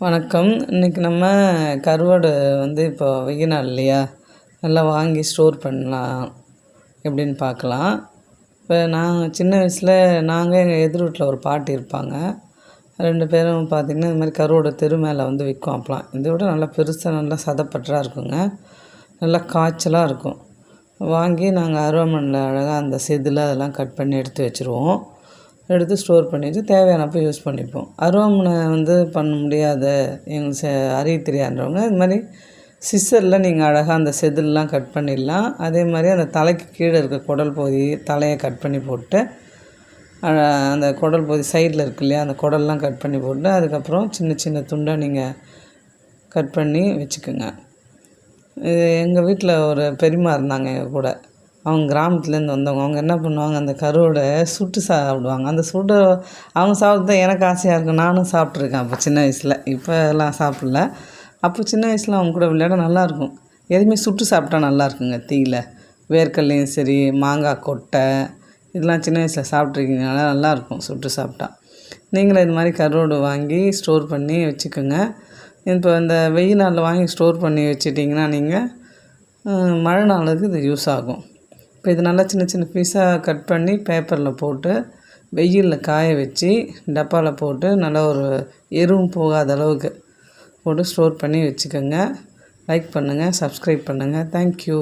வணக்கம். இன்றைக்கி நம்ம கருவாடு இப்போ வெயில் நாள் இல்லையா, நல்லா வாங்கி ஸ்டோர் பண்ணலாம் எப்படின்னு பார்க்கலாம். இப்போ நான் சின்ன வயசில் நாங்கள் எங்கள் எதிர் வீட்டில் ஒரு பாட்டி இருப்பாங்க. 2 பேரும் பார்த்திங்கன்னா இந்த மாதிரி கருவாடு தெரு மேலே விற்கும். அப்பலாம் இதை விட நல்லா பெருசாக நல்லா சதப்பற்றாக இருக்குங்க. நல்லா காய்ச்சலாக இருக்கும். வாங்கி நாங்கள் அருவாமனையில் அழகாக அந்த செதில் அதெல்லாம் கட் பண்ணி எடுத்து வச்சுருவோம். எடுத்து ஸ்டோர் பண்ணிவிட்டு தேவையானப்போ யூஸ் பண்ணிப்போம். அருவாமனை பண்ண முடியாத எங்களுக்கு அறிய தெரியாதவங்க இது மாதிரி சிஸ்ஸரில் நீங்கள் அழகாக அந்த செதிலெலாம் கட் பண்ணிடலாம். அதே மாதிரி அந்த தலைக்கு கீழே இருக்க குடல் பகுதி தலையை கட் பண்ணி போட்டு அந்த குடல் பகுதி சைடில் இருக்கு இல்லையா, அந்த குடல்லாம் கட் பண்ணி போட்டு அதுக்கப்புறம் சின்ன சின்ன துண்டாக நீங்கள் கட் பண்ணி வச்சுக்கோங்க. இது எங்கள் வீட்டில் ஒரு பெரியம்மா இருந்தாங்க எங்கள் கூட. அவங்க கிராமத்துலேருந்து வந்தவங்க. அவங்க என்ன பண்ணுவாங்க, அந்த கருவாடை சுட்டு சாப்பிடுவாங்க. அந்த சுட்டு அவங்க சாப்பிட்டு எனக்கு ஆசையாக இருக்கும். நானும் சாப்பிட்ருக்கேன் அப்போ சின்ன வயசில். இப்போ எல்லாம் சாப்பிடல. அப்போ சின்ன வயசில் அவங்க கூட விளையாட நல்லாயிருக்கும். எதுவுமே சுட்டு சாப்பிட்டா நல்லாயிருக்குங்க தீயில். வேர்க்கடலையும் சரி, மாங்காய் கொட்டை இதெல்லாம் சின்ன வயசில் சாப்பிட்ருக்கீங்கனால நல்லாயிருக்கும் சுட்டு சாப்பிட்டா. நீங்களும் இது மாதிரி கருவாடு வாங்கி ஸ்டோர் பண்ணி வச்சுக்கோங்க. இப்போ இந்த வெயில் நாளில் வாங்கி ஸ்டோர் பண்ணி வச்சுட்டிங்கன்னா நீங்கள் மழை நாளுக்கு இது யூஸ் ஆகும். இப்போ இது நல்லா சின்ன சின்ன பீஸாக கட் பண்ணி பேப்பரில் போட்டு வெயிலில் காய வச்சு டப்பாவில் போட்டு நல்லா ஒரு எறும்பு போகாத அளவுக்கு போட்டு ஸ்டோர் பண்ணி வச்சுக்கோங்க. லைக் பண்ணுங்கள், சப்ஸ்கிரைப் பண்ணுங்கள். தேங்க்யூ.